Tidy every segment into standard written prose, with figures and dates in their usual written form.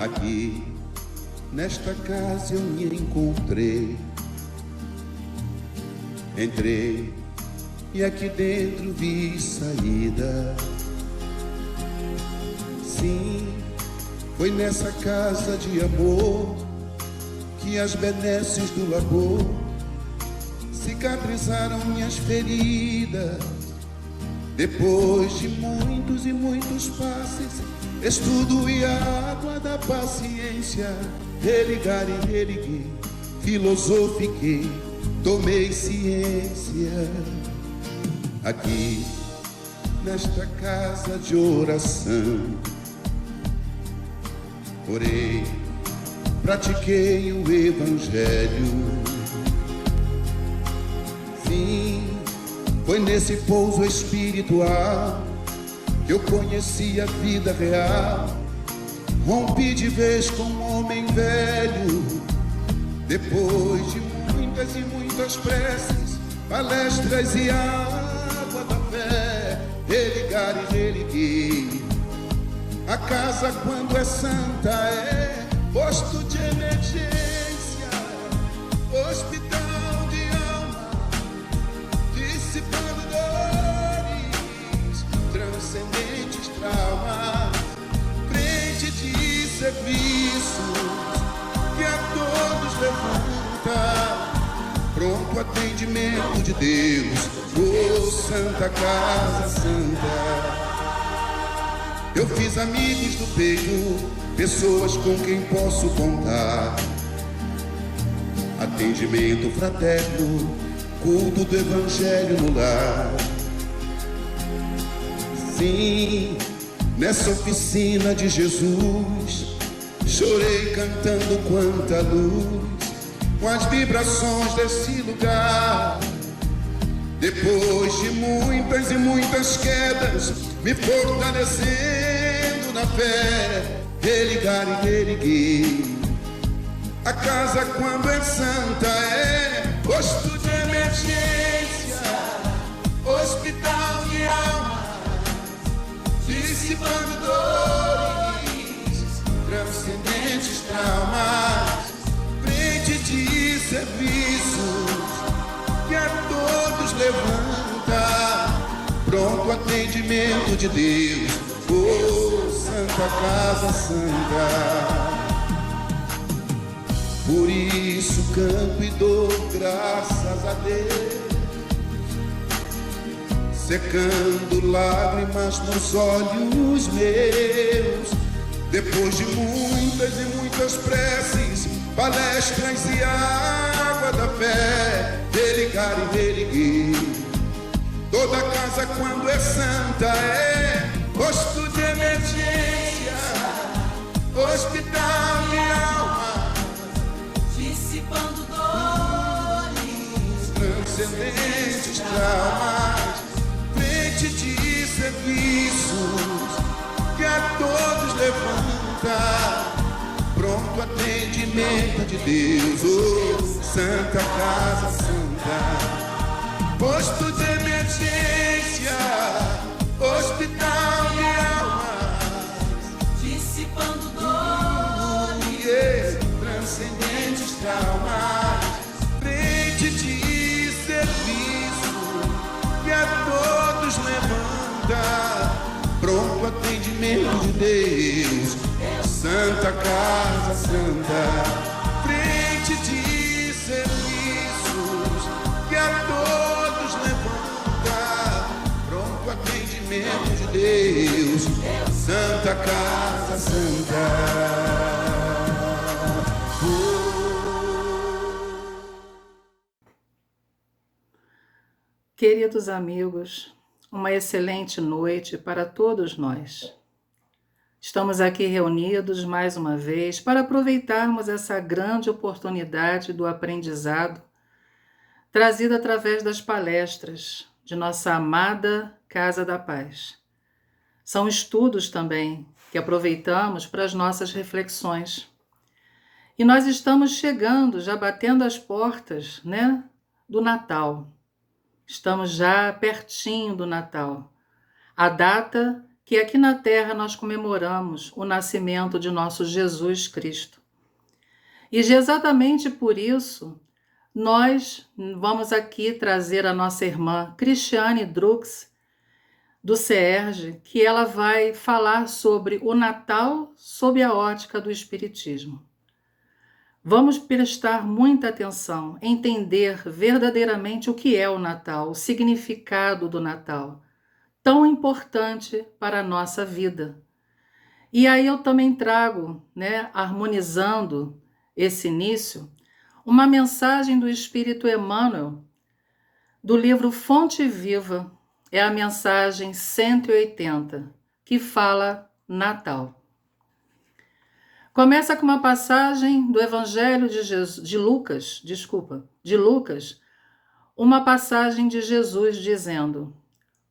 Aqui, nesta casa eu me encontrei. Entrei e aqui dentro vi saída. Sim, foi nessa casa de amor que as benesses do labor cicatrizaram minhas feridas. Depois de muitos e muitos passes, estudo e a água da paciência, religar e religuei, filosofiquei, tomei ciência. Aqui, nesta casa de oração, orei, pratiquei o evangelho. Sim, foi nesse pouso espiritual que eu conheci a vida real. Rompi de vez com um homem velho. Depois de muitas e muitas preces, palestras e água da fé, religar e religuei. A casa, quando é santa, é posto de emergência, hospital de alma, dissipando dores, transcendentes traumas, frente de serviços que a todos levanta, pronto atendimento de Deus, oh Santa Casa Santa. Eu fiz amigos do peito, pessoas com quem posso contar. Atendimento fraterno, culto do evangelho no lar. Sim, nessa oficina de Jesus, chorei cantando quanta luz, com as vibrações desse lugar. Depois de muitas e muitas quedas, me fortalecendo na fé, religar e religuei. A casa, quando é santa, é posto de emergência, hospital de alma, dissipando dores, transcendentes traumas, frente de serviços que a todos levanta, pronto atendimento de Deus, oh Santa Casa Santa. Por isso canto e dou graças a Deus, secando lágrimas nos olhos meus. Depois de muitas e muitas preces, palestras e água da fé, religar e religuei. Toda casa, quando é santa, é posto de emergência, hospital de alma, dissipando dores, transcendentes traumas, frente de serviços que a todos levanta, pronto atendimento de Deus, oh Santa Casa Santa. Posto de emergência, hospital de almas, dissipando dores, transcendentes traumas, frente de serviço que a todos levanta, pronto atendimento de Deus, Santa Casa Santa. Frente de serviços que a todos levanta, pronto atendimento de Deus, Santa Casa Santa. Queridos amigos, uma excelente noite para todos nós. Estamos aqui reunidos mais uma vez para aproveitarmos essa grande oportunidade do aprendizado trazida através das palestras de nossa amada Casa da Paz. São estudos também que aproveitamos para as nossas reflexões. E nós estamos chegando, já batendo as portas, do Natal. Estamos já pertinho do Natal, a data que aqui na Terra nós comemoramos o nascimento de nosso Jesus Cristo. E exatamente por isso, nós vamos aqui trazer a nossa irmã Cristiane Drux, do CERJ, que ela vai falar sobre o Natal sob a ótica do Espiritismo. Vamos prestar muita atenção, entender verdadeiramente o que é o Natal, o significado do Natal, tão importante para a nossa vida. E aí eu também trago, harmonizando esse início, uma mensagem do Espírito Emmanuel, do livro Fonte Viva, é a mensagem 180, que fala Natal. Começa com uma passagem do Evangelho de Lucas, uma passagem de Jesus dizendo: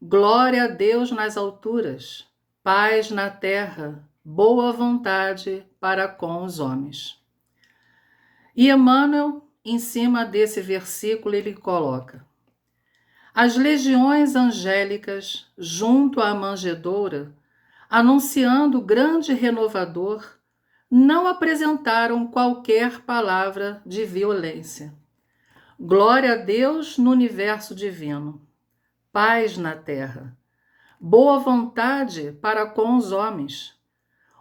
Glória a Deus nas alturas, paz na terra, boa vontade para com os homens. E Emmanuel, em cima desse versículo, ele coloca: as legiões angélicas, junto à manjedoura, anunciando o grande renovador, não apresentaram qualquer palavra de violência. Glória a Deus no universo divino, paz na terra, boa vontade para com os homens.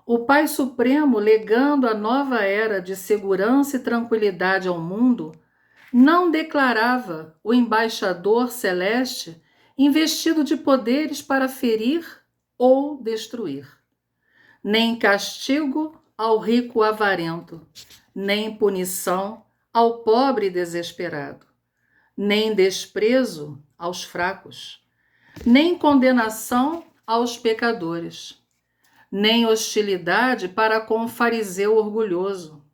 O Pai Supremo, legando a nova era de segurança e tranquilidade ao mundo, não declarava o embaixador celeste investido de poderes para ferir ou destruir, nem castigo ao rico avarento, nem punição ao pobre desesperado, nem desprezo aos fracos, nem condenação aos pecadores, nem hostilidade para com o fariseu orgulhoso,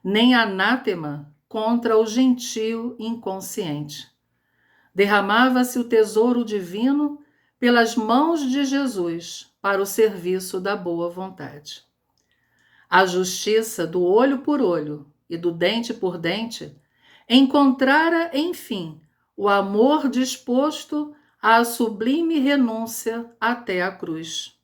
nem anátema contra o gentio inconsciente. Derramava-se o tesouro divino pelas mãos de Jesus para o serviço da boa vontade. A justiça do olho por olho e do dente por dente encontrara, enfim, o amor disposto à sublime renúncia até a cruz.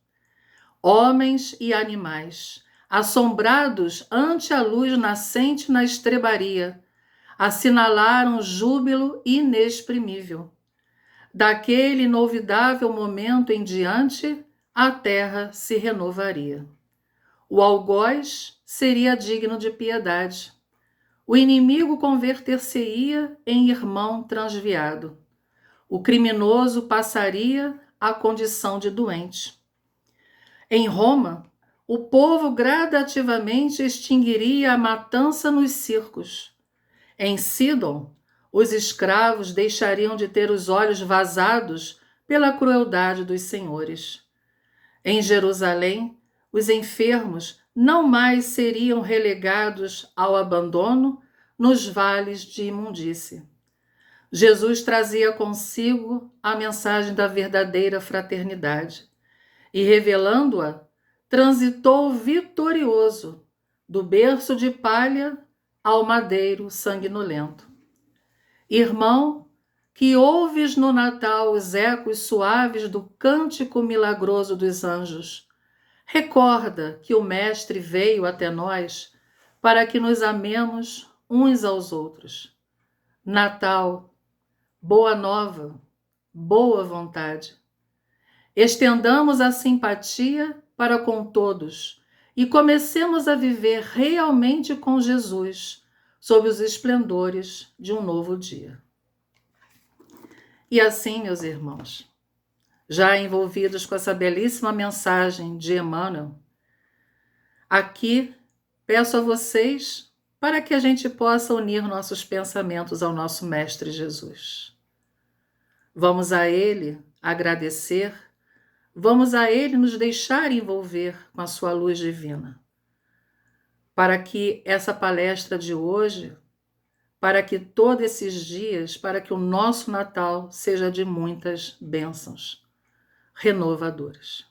Homens e animais, assombrados ante a luz nascente na estrebaria, assinalaram júbilo inexprimível. Daquele inolvidável momento em diante, a terra se renovaria. O algoz seria digno de piedade. O inimigo converter-se-ia em irmão transviado. O criminoso passaria à condição de doente. Em Roma, o povo gradativamente extinguiria a matança nos circos. Em Sidon, os escravos deixariam de ter os olhos vazados pela crueldade dos senhores. Em Jerusalém, os enfermos não mais seriam relegados ao abandono nos vales de imundície. Jesus trazia consigo a mensagem da verdadeira fraternidade e, revelando-a, transitou vitorioso do berço de palha ao madeiro sanguinolento. Irmão, que ouves no Natal os ecos suaves do cântico milagroso dos anjos, recorda que o Mestre veio até nós para que nos amemos uns aos outros. Natal, boa nova, boa vontade. Estendamos a simpatia para com todos e comecemos a viver realmente com Jesus, sob os esplendores de um novo dia. E assim, meus irmãos, já envolvidos com essa belíssima mensagem de Emmanuel, aqui peço a vocês para que a gente possa unir nossos pensamentos ao nosso Mestre Jesus. Vamos a Ele agradecer, vamos a Ele nos deixar envolver com a sua luz divina, para que essa palestra de hoje, para que todos esses dias, para que o nosso Natal seja de muitas bênçãos renovadoras.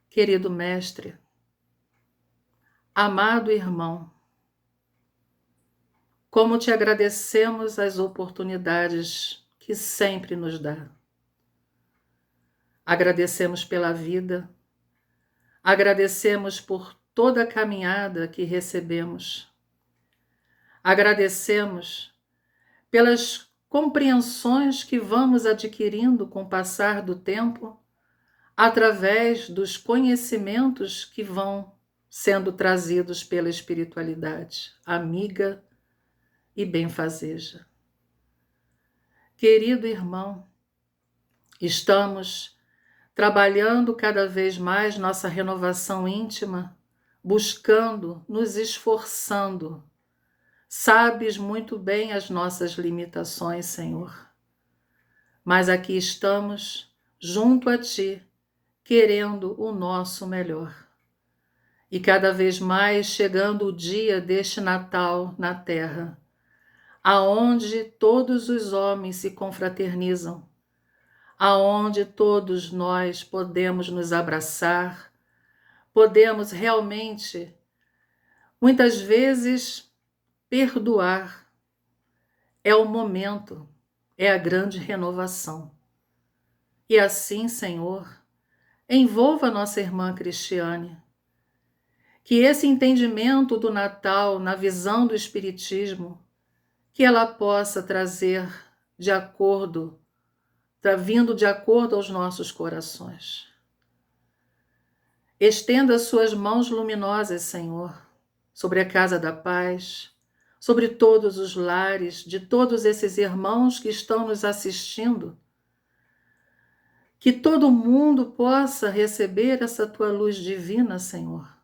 Querido Mestre, amado irmão, como te agradecemos as oportunidades que que sempre nos dá. Agradecemos pela vida, agradecemos por toda a caminhada que recebemos, agradecemos pelas compreensões que vamos adquirindo com o passar do tempo, através dos conhecimentos que vão sendo trazidos pela espiritualidade amiga e benfazeja. Querido irmão, estamos trabalhando cada vez mais nossa renovação íntima, buscando, nos esforçando. Sabes muito bem as nossas limitações, Senhor. Mas aqui estamos, junto a Ti, querendo o nosso melhor. E cada vez mais chegando o dia deste Natal na Terra, aonde todos os homens se confraternizam, aonde todos nós podemos nos abraçar, podemos realmente, muitas vezes, perdoar. É o momento, é a grande renovação. E assim, Senhor, envolva nossa irmã Cristiane, que esse entendimento do Natal, na visão do Espiritismo, que ela possa trazer de acordo, vindo de acordo aos nossos corações. Estenda suas mãos luminosas, Senhor, sobre a Casa da Paz, sobre todos os lares de todos esses irmãos que estão nos assistindo, que todo mundo possa receber essa Tua luz divina, Senhor,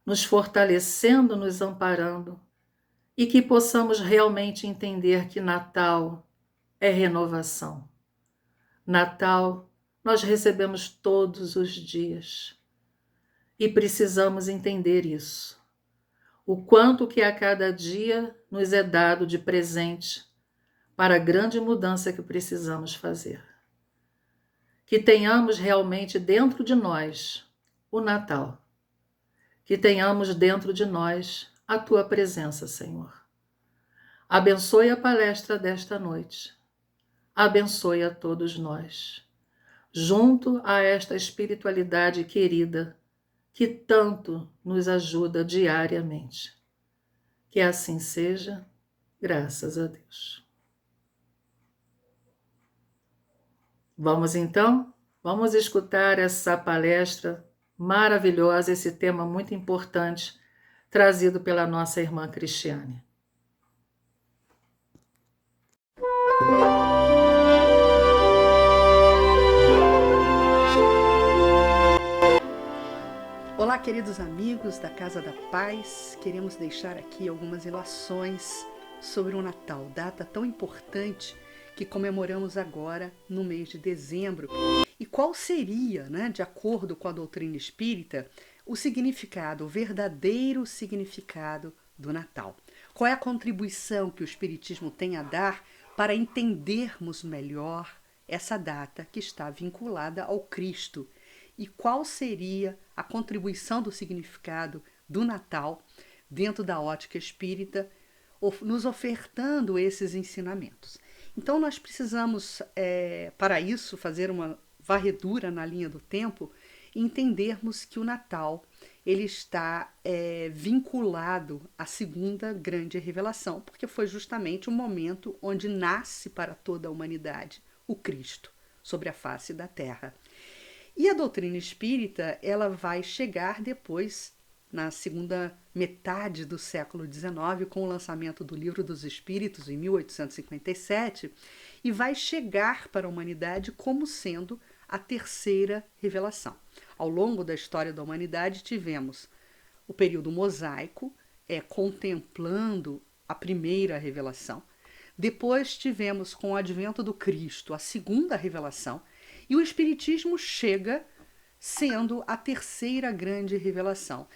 nos fortalecendo, nos amparando, e que possamos realmente entender que Natal é renovação. Natal nós recebemos todos os dias e precisamos entender isso. O quanto que a cada dia nos é dado de presente para a grande mudança que precisamos fazer. Que tenhamos realmente dentro de nós o Natal. Que tenhamos dentro de nós a Tua presença, Senhor. Abençoe a palestra desta noite. Abençoe a todos nós. Junto a esta espiritualidade querida, que tanto nos ajuda diariamente. Que assim seja, graças a Deus. Vamos então? Vamos escutar essa palestra maravilhosa, esse tema muito importante, trazido pela nossa irmã Cristiane. Olá, queridos amigos da Casa da Paz. Queremos deixar aqui algumas ilações sobre o Natal, data tão importante que comemoramos agora no mês de dezembro. E qual seria, de acordo com a doutrina espírita, o significado, o verdadeiro significado do Natal? Qual é a contribuição que o Espiritismo tem a dar para entendermos melhor essa data que está vinculada ao Cristo? E qual seria a contribuição do significado do Natal dentro da ótica espírita, nos ofertando esses ensinamentos? Então nós precisamos, para isso, fazer uma varredura na linha do tempo e entendermos que o Natal ele está vinculado à segunda grande revelação, porque foi justamente o momento onde nasce para toda a humanidade o Cristo sobre a face da Terra. E a doutrina espírita ela vai chegar depois, na segunda metade do século XIX, com o lançamento do Livro dos Espíritos, em 1857, e vai chegar para a humanidade como sendo a terceira revelação. Ao longo da história da humanidade, tivemos o período mosaico, contemplando a primeira revelação. Depois tivemos, com o advento do Cristo, a segunda revelação, e o Espiritismo chega sendo a terceira grande revelação.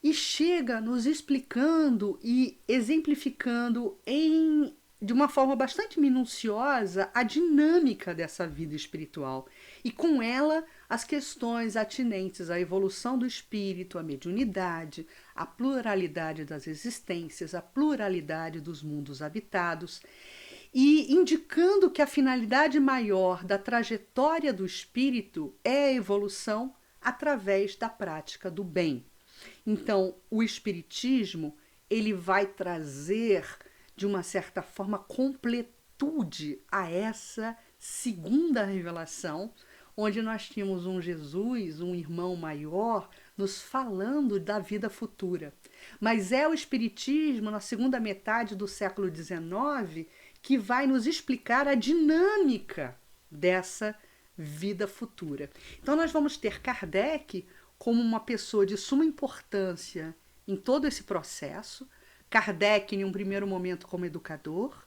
E chega nos explicando e exemplificando de uma forma bastante minuciosa a dinâmica dessa vida espiritual. E com ela as questões atinentes à evolução do espírito, à mediunidade, à pluralidade das existências, à pluralidade dos mundos habitados. e indicando que a finalidade maior da trajetória do espírito é a evolução através da prática do bem. Então, o espiritismo, ele vai trazer, de uma certa forma, completude a essa segunda revelação, onde nós tínhamos um Jesus, um irmão maior, nos falando da vida futura. Mas é o espiritismo, na segunda metade do século XIX, que vai nos explicar a dinâmica dessa vida futura. Então nós vamos ter Kardec como uma pessoa de suma importância em todo esse processo. Kardec, em um primeiro momento, como educador,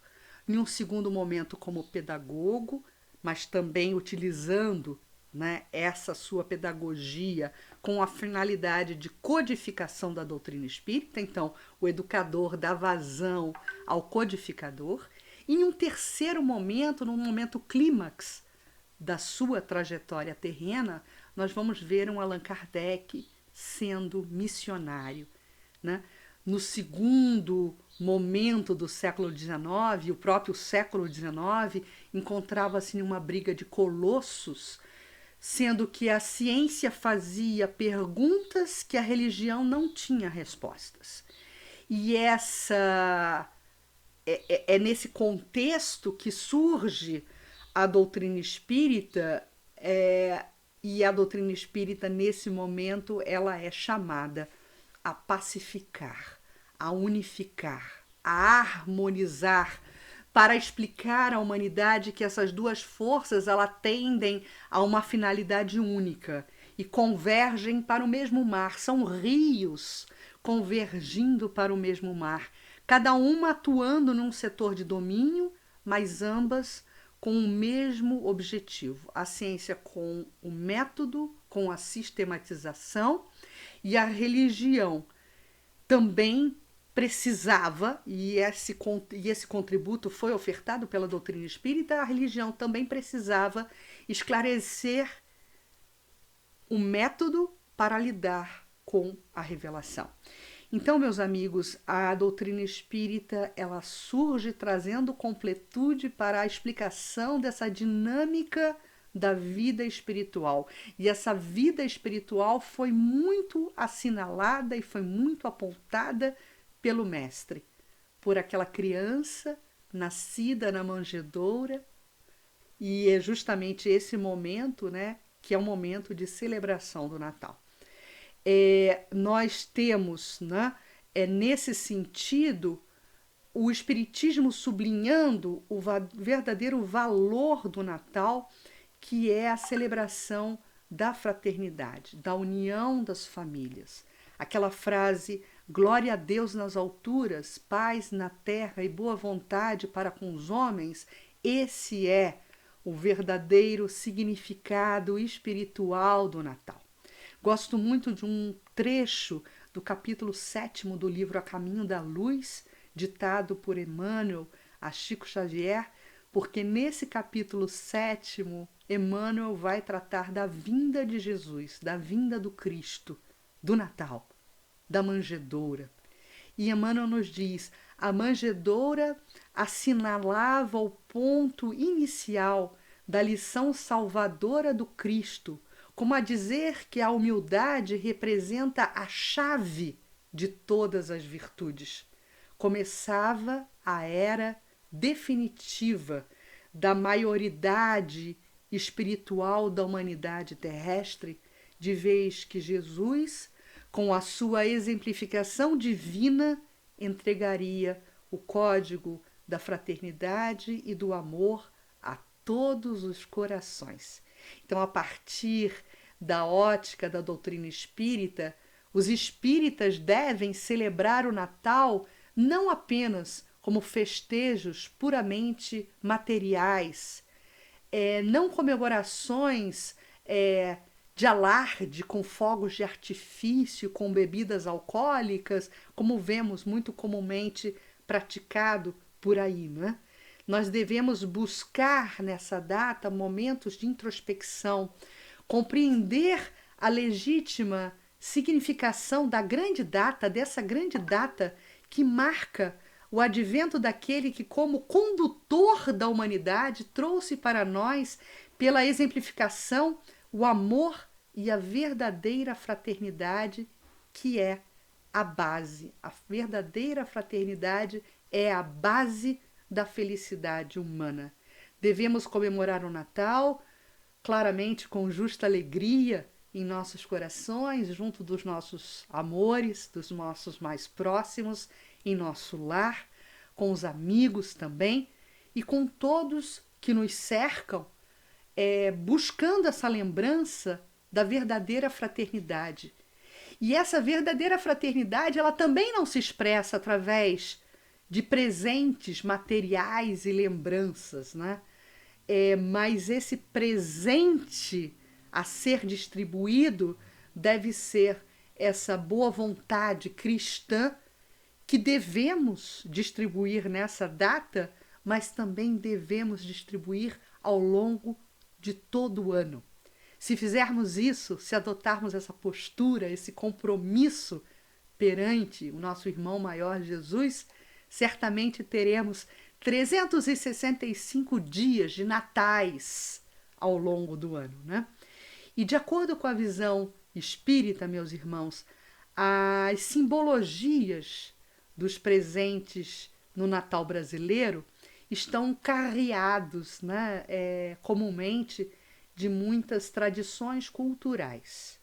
em um segundo momento, como pedagogo, mas também utilizando, né, essa sua pedagogia com a finalidade de codificação da doutrina espírita. Então, o educador dá vazão ao codificador. E em um terceiro momento, num momento clímax da sua trajetória terrena, nós vamos ver um Allan Kardec sendo missionário, né? No segundo momento do século XIX, o próprio século XIX encontrava-se em uma briga de colossos, sendo que a ciência fazia perguntas que a religião não tinha respostas. E é nesse contexto que surge a doutrina espírita, e a doutrina espírita, nesse momento, ela é chamada a pacificar, a unificar, a harmonizar, para explicar à humanidade que essas duas forças elas tendem a uma finalidade única e convergem para o mesmo mar. São rios convergindo para o mesmo mar, cada uma atuando num setor de domínio, mas ambas com o mesmo objetivo. A ciência com o método, com a sistematização, e a religião também precisava, e esse contributo foi ofertado pela doutrina espírita, a religião também precisava esclarecer o método para lidar com a revelação. Então, meus amigos, a doutrina espírita, ela surge trazendo completude para a explicação dessa dinâmica da vida espiritual. E essa vida espiritual foi muito assinalada e foi muito apontada pelo mestre, por aquela criança nascida na manjedoura. E é justamente esse momento, né, que é o momento de celebração do Natal. Nós temos, né, nesse sentido, o Espiritismo sublinhando o verdadeiro valor do Natal, que é a celebração da fraternidade, da união das famílias. Aquela frase, glória a Deus nas alturas, paz na terra e boa vontade para com os homens, esse é o verdadeiro significado espiritual do Natal. Gosto muito de um trecho do capítulo 7º do livro A Caminho da Luz, ditado por Emmanuel a Chico Xavier, porque nesse capítulo 7º, Emmanuel vai tratar da vinda de Jesus, da vinda do Cristo, do Natal, da manjedoura. E Emmanuel nos diz, a manjedoura assinalava o ponto inicial da lição salvadora do Cristo, como a dizer que a humildade representa a chave de todas as virtudes. Começava a era definitiva da maioridade espiritual da humanidade terrestre, de vez que Jesus, com a sua exemplificação divina, entregaria o código da fraternidade e do amor a todos os corações. Então, a partir da ótica da doutrina espírita, os espíritas devem celebrar o Natal não apenas como festejos puramente materiais, não comemorações de alarde com fogos de artifício, com bebidas alcoólicas, como vemos muito comumente praticado por aí, né? Nós devemos buscar nessa data momentos de introspecção, compreender a legítima significação da grande data, dessa grande data que marca o advento daquele que, como condutor da humanidade, trouxe para nós, pela exemplificação, o amor e a verdadeira fraternidade, que é a base. A verdadeira fraternidade é a base da felicidade humana. Devemos comemorar o Natal, claramente com justa alegria em nossos corações, junto dos nossos amores, dos nossos mais próximos, em nosso lar, com os amigos também e com todos que nos cercam, buscando essa lembrança da verdadeira fraternidade. E essa verdadeira fraternidade, ela também não se expressa através de presentes materiais e lembranças, né? Mas esse presente a ser distribuído deve ser essa boa vontade cristã que devemos distribuir nessa data, mas também devemos distribuir ao longo de todo o ano. Se fizermos isso, se adotarmos essa postura, esse compromisso perante o nosso irmão maior Jesus, certamente teremos 365 dias de natais ao longo do ano, né? E de acordo com a visão espírita, meus irmãos, as simbologias dos presentes no Natal brasileiro estão carreados, né, comumente de muitas tradições culturais.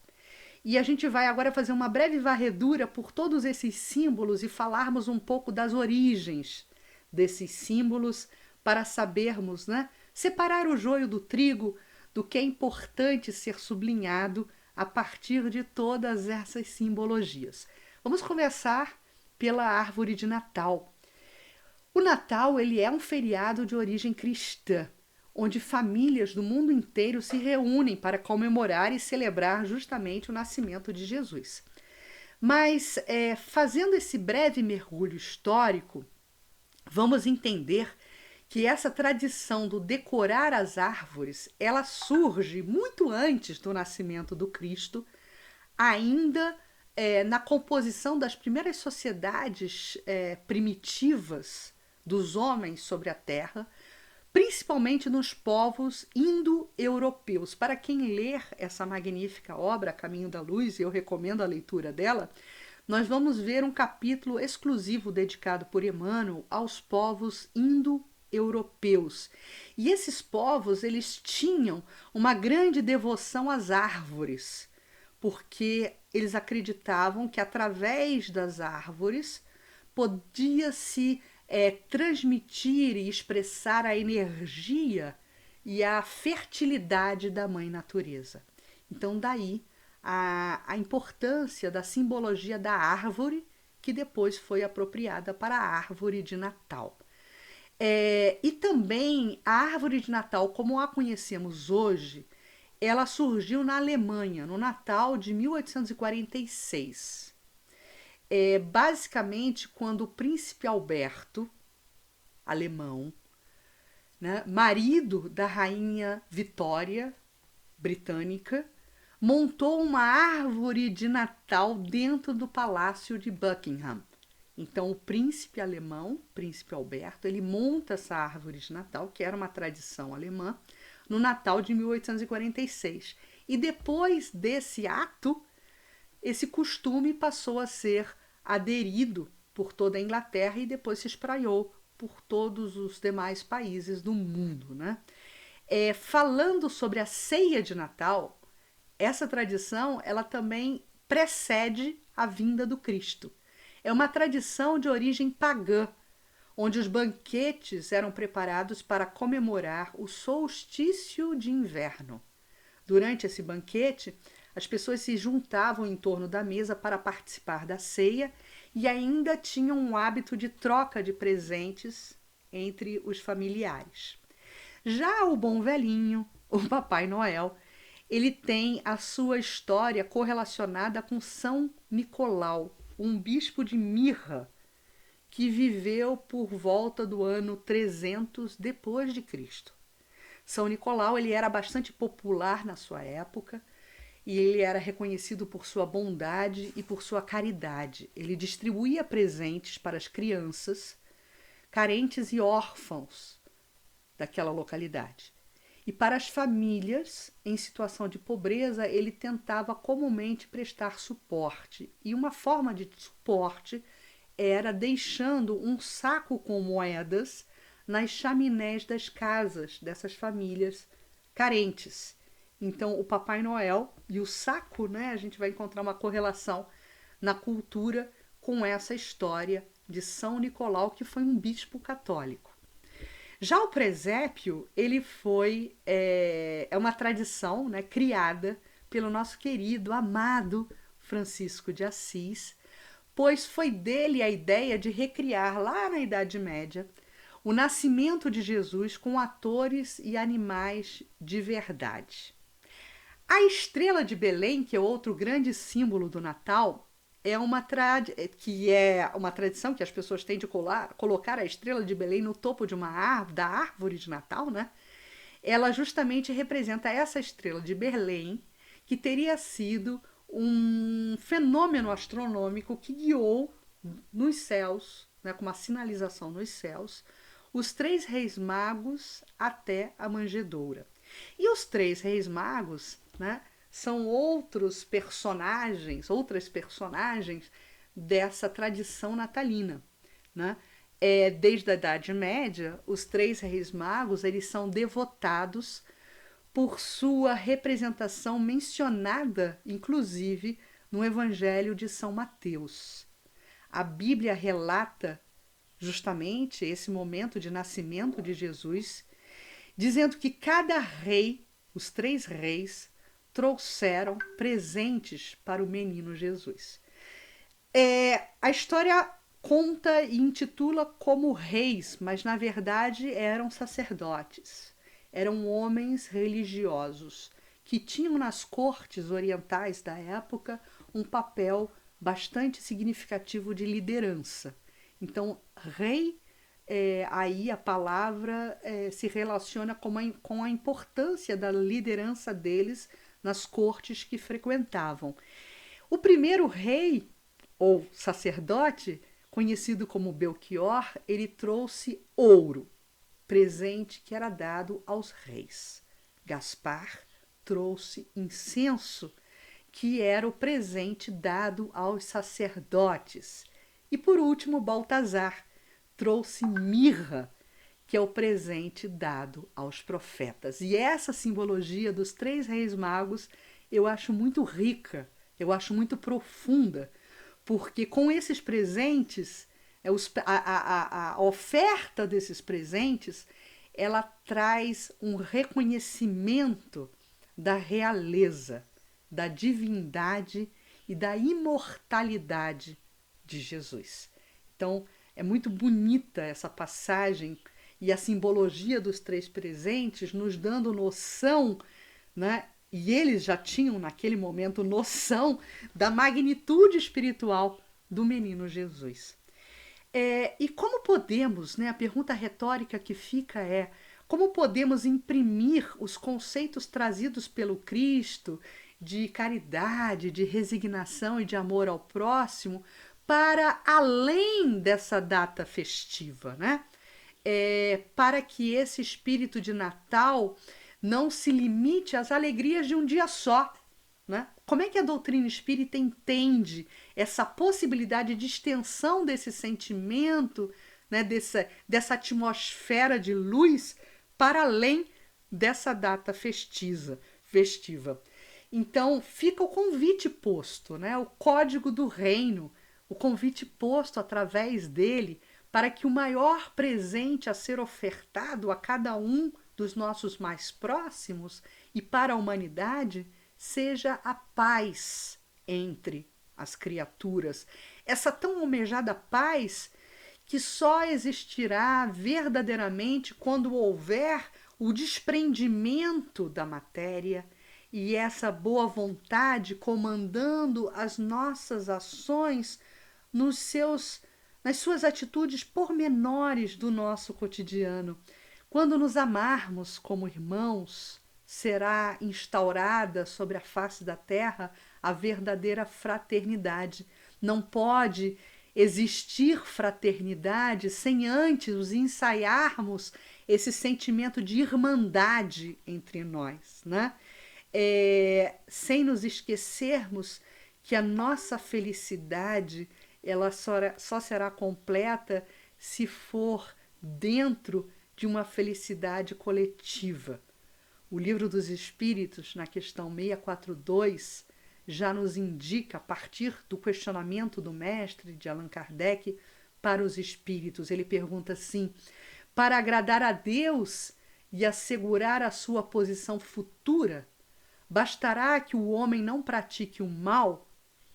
E a gente vai agora fazer uma breve varredura por todos esses símbolos e falarmos um pouco das origens desses símbolos para sabermos, né, separar o joio do trigo, do que é importante ser sublinhado a partir de todas essas simbologias. Vamos começar pela árvore de Natal. O Natal, ele é um feriado de origem cristã, onde famílias do mundo inteiro se reúnem para comemorar e celebrar justamente o nascimento de Jesus. Mas, fazendo esse breve mergulho histórico, vamos entender que essa tradição do decorar as árvores, ela surge muito antes do nascimento do Cristo, ainda na composição das primeiras sociedades primitivas dos homens sobre a Terra, principalmente nos povos indo-europeus. Para quem ler essa magnífica obra, Caminho da Luz, e eu recomendo a leitura dela, nós vamos ver um capítulo exclusivo dedicado por Emmanuel aos povos indo-europeus. E esses povos, eles tinham uma grande devoção às árvores, porque eles acreditavam que através das árvores podia-se transmitir e expressar a energia e a fertilidade da mãe natureza. Então daí a importância da simbologia da árvore, que depois foi apropriada para a árvore de Natal. E também a árvore de Natal, como a conhecemos hoje, ela surgiu na Alemanha, no Natal de 1846. Basicamente quando o príncipe Alberto, alemão, né, marido da rainha Vitória, britânica, montou uma árvore de Natal dentro do palácio de Buckingham. Então o príncipe alemão, príncipe Alberto, ele monta essa árvore de Natal, que era uma tradição alemã, no Natal de 1846. E depois desse ato, esse costume passou a ser aderido por toda a Inglaterra e depois se espraiou por todos os demais países do mundo, né? Falando sobre a ceia de Natal, essa tradição ela também precede a vinda do Cristo. É uma tradição de origem pagã, onde os banquetes eram preparados para comemorar o solstício de inverno. Durante esse banquete, as pessoas se juntavam em torno da mesa para participar da ceia e ainda tinham um hábito de troca de presentes entre os familiares. Já o bom velhinho, o Papai Noel, ele tem a sua história correlacionada com São Nicolau, um bispo de Mirra, que viveu por volta do ano 300 depois de Cristo. São Nicolau, ele era bastante popular na sua época e ele era reconhecido por sua bondade e por sua caridade. Ele distribuía presentes para as crianças carentes e órfãos daquela localidade. E para as famílias em situação de pobreza, ele tentava comumente prestar suporte. E uma forma de suporte era deixando um saco com moedas nas chaminés das casas dessas famílias carentes. Então, o Papai Noel e o saco, né, a gente vai encontrar uma correlação na cultura com essa história de São Nicolau, que foi um bispo católico. Já o presépio, ele foi uma tradição, né, criada pelo nosso querido, amado Francisco de Assis, pois foi dele a ideia de recriar, lá na Idade Média, o nascimento de Jesus com atores e animais de verdade. A estrela de Belém, que é outro grande símbolo do Natal, é uma tradição que as pessoas têm de colocar a estrela de Belém no topo de da árvore de Natal, né? Ela justamente representa essa estrela de Belém, que teria sido um fenômeno astronômico que guiou nos céus, né, com uma sinalização nos céus, os 3 reis magos até a manjedoura. E os 3 reis magos, né, são outras personagens dessa tradição natalina, né? Desde a Idade Média, os 3 reis magos eles são devotados por sua representação mencionada, inclusive, no Evangelho de São Mateus. A Bíblia relata justamente esse momento de nascimento de Jesus, dizendo que cada rei, os 3 reis, trouxeram presentes para o menino Jesus. A história conta e intitula como reis, mas na verdade eram sacerdotes, eram homens religiosos que tinham nas cortes orientais da época um papel bastante significativo de liderança. Então, rei, aí a palavra se relaciona com a importância da liderança deles nas cortes que frequentavam. O primeiro rei, ou sacerdote, conhecido como Belchior, ele trouxe ouro, presente que era dado aos reis. Gaspar trouxe incenso, que era o presente dado aos sacerdotes. E por último, Baltazar trouxe mirra, que é o presente dado aos profetas. E essa simbologia dos 3 reis magos eu acho muito rica, eu acho muito profunda, porque com esses presentes, a oferta desses presentes, ela traz um reconhecimento da realeza, da divindade e da imortalidade de Jesus. Então, é muito bonita essa passagem e a simbologia dos 3 presentes nos dando noção, né? E eles já tinham naquele momento noção da magnitude espiritual do menino Jesus. E como podemos, né? A pergunta retórica que fica é: como podemos imprimir os conceitos trazidos pelo Cristo de caridade, de resignação e de amor ao próximo para além dessa data festiva, né? Para que esse espírito de Natal não se limite às alegrias de um dia só, né? Como é que a doutrina espírita entende essa possibilidade de extensão desse sentimento, né, dessa atmosfera de luz para além dessa data festiva? Então, fica o convite posto, né, o código do reino, o convite posto através dele para que o maior presente a ser ofertado a cada um dos nossos mais próximos e para a humanidade seja a paz entre as criaturas. Essa tão almejada paz que só existirá verdadeiramente quando houver o desprendimento da matéria e essa boa vontade comandando as nossas ações nas suas atitudes pormenores do nosso cotidiano. Quando nos amarmos como irmãos, será instaurada sobre a face da terra a verdadeira fraternidade. Não pode existir fraternidade sem antes ensaiarmos esse sentimento de irmandade entre nós, né? Sem nos esquecermos que a nossa felicidade ela só será completa se for dentro de uma felicidade coletiva. O Livro dos Espíritos, na questão 642, já nos indica, a partir do questionamento do mestre de Allan Kardec para os espíritos, ele pergunta assim: para agradar a Deus e assegurar a sua posição futura, bastará que o homem não pratique o mal?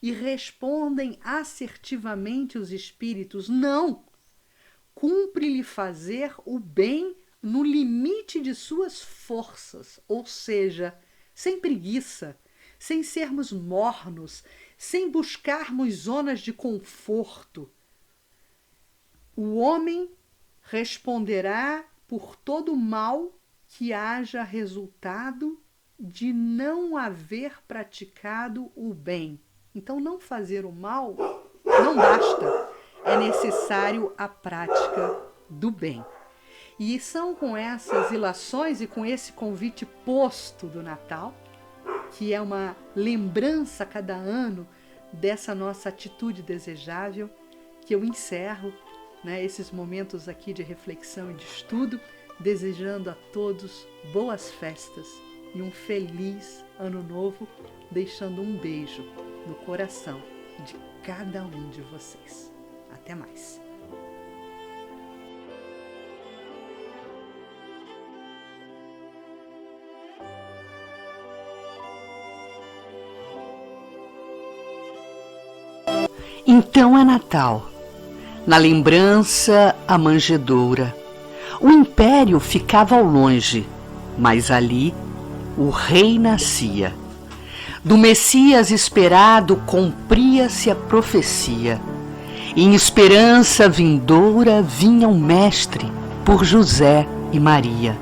E respondem assertivamente os espíritos: não, cumpre-lhe fazer o bem no limite de suas forças, ou seja, sem preguiça, sem sermos mornos, sem buscarmos zonas de conforto. O homem responderá por todo o mal que haja resultado de não haver praticado o bem. Então, não fazer o mal não basta, é necessário a prática do bem. E são com essas ilações e com esse convite posto do Natal, que é uma lembrança a cada ano dessa nossa atitude desejável, que eu encerro, né, esses momentos aqui de reflexão e de estudo, desejando a todos boas festas e um feliz ano novo, deixando um beijo no coração de cada um de vocês. Até mais. Então é Natal. Na lembrança, a manjedoura. O império ficava ao longe, mas ali o rei nascia. Do Messias esperado cumpria-se a profecia. Em esperança vindoura vinha o Mestre por José e Maria.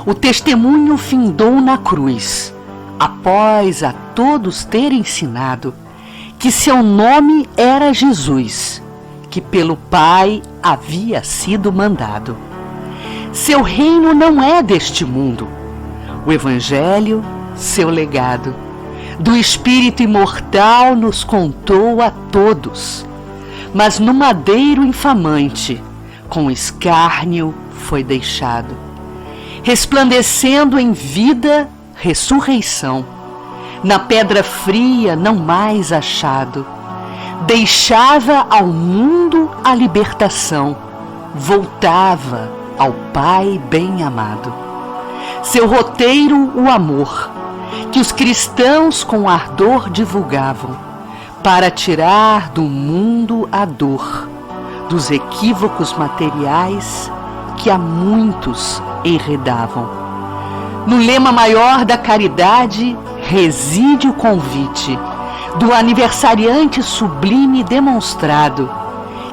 O testemunho findou na cruz, após a todos ter ensinado que seu nome era Jesus, que pelo Pai havia sido mandado. Seu reino não é deste mundo, o Evangelho, seu legado, do Espírito imortal nos contou a todos, mas no madeiro infamante, com escárnio foi deixado, resplandecendo em vida, ressurreição, na pedra fria não mais achado, deixava ao mundo a libertação, voltava ao Pai bem amado. Seu roteiro, o amor, que os cristãos com ardor divulgavam, para tirar do mundo a dor, dos equívocos materiais que a muitos enredavam. No lema maior da caridade reside o convite do aniversariante sublime demonstrado,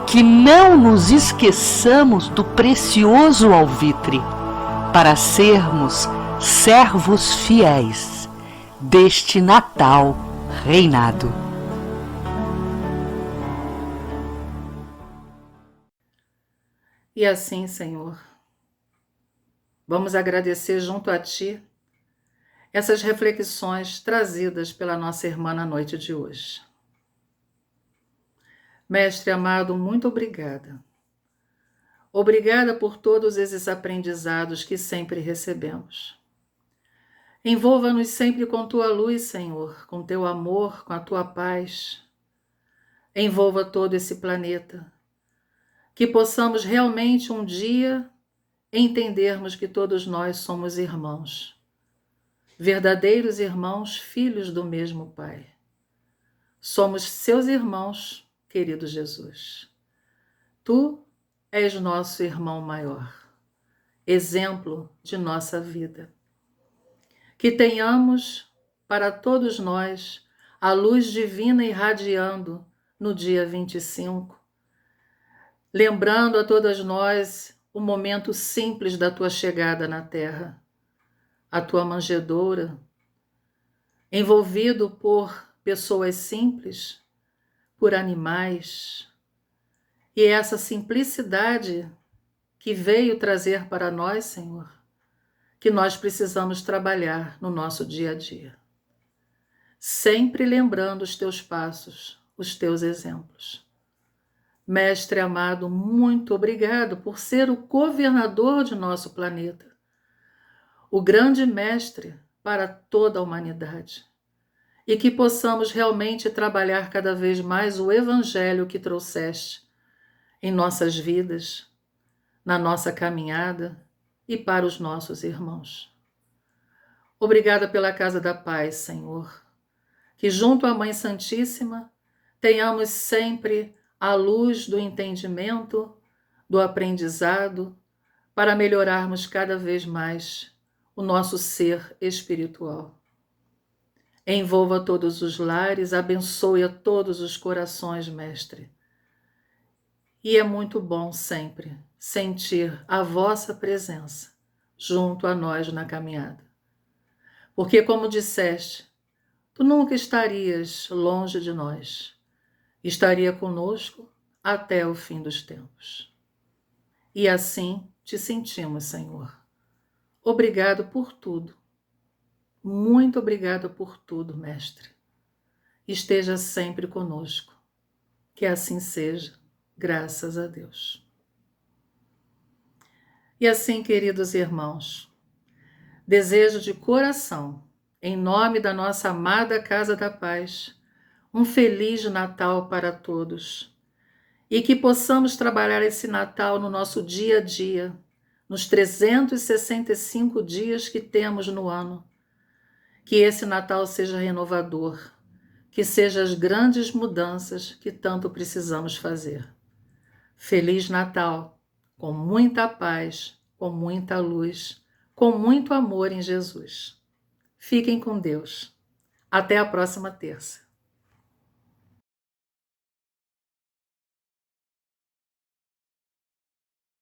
que não nos esqueçamos do precioso alvitre, para sermos servos fiéis deste Natal reinado. E assim, Senhor, vamos agradecer junto a Ti essas reflexões trazidas pela nossa irmã na noite de hoje. Mestre amado, muito obrigada. Obrigada por todos esses aprendizados que sempre recebemos. Envolva-nos sempre com Tua luz, Senhor, com Teu amor, com a Tua paz. Envolva todo esse planeta. Que possamos realmente um dia entendermos que todos nós somos irmãos. Verdadeiros irmãos, filhos do mesmo Pai. Somos seus irmãos, querido Jesus. Tu és nosso irmão maior, exemplo de nossa vida. Que tenhamos para todos nós a luz divina irradiando no dia 25, lembrando a todas nós o momento simples da tua chegada na terra, a tua manjedoura, envolvido por pessoas simples, por animais, E é essa simplicidade que veio trazer para nós, Senhor, que nós precisamos trabalhar no nosso dia a dia. Sempre lembrando os teus passos, os teus exemplos. Mestre amado, muito obrigado por ser o governador de nosso planeta, o grande mestre para toda a humanidade, e que possamos realmente trabalhar cada vez mais o evangelho que trouxeste em nossas vidas, na nossa caminhada e para os nossos irmãos. Obrigada pela Casa da Paz, Senhor, que junto à Mãe Santíssima tenhamos sempre a luz do entendimento, do aprendizado, para melhorarmos cada vez mais o nosso ser espiritual. Envolva todos os lares, abençoe a todos os corações, Mestre. E é muito bom sempre sentir a vossa presença junto a nós na caminhada. Porque, como disseste, tu nunca estarias longe de nós. Estaria conosco até o fim dos tempos. E assim te sentimos, Senhor. Obrigado por tudo. Muito obrigado por tudo, Mestre. Esteja sempre conosco. Que assim seja, graças a Deus. E assim, queridos irmãos, desejo de coração, em nome da nossa amada Casa da Paz, um feliz Natal para todos e que possamos trabalhar esse Natal no nosso dia a dia, nos 365 dias que temos no ano. Que esse Natal seja renovador, que sejam as grandes mudanças que tanto precisamos fazer. Feliz Natal, com muita paz, com muita luz, com muito amor em Jesus. Fiquem com Deus. Até a próxima terça.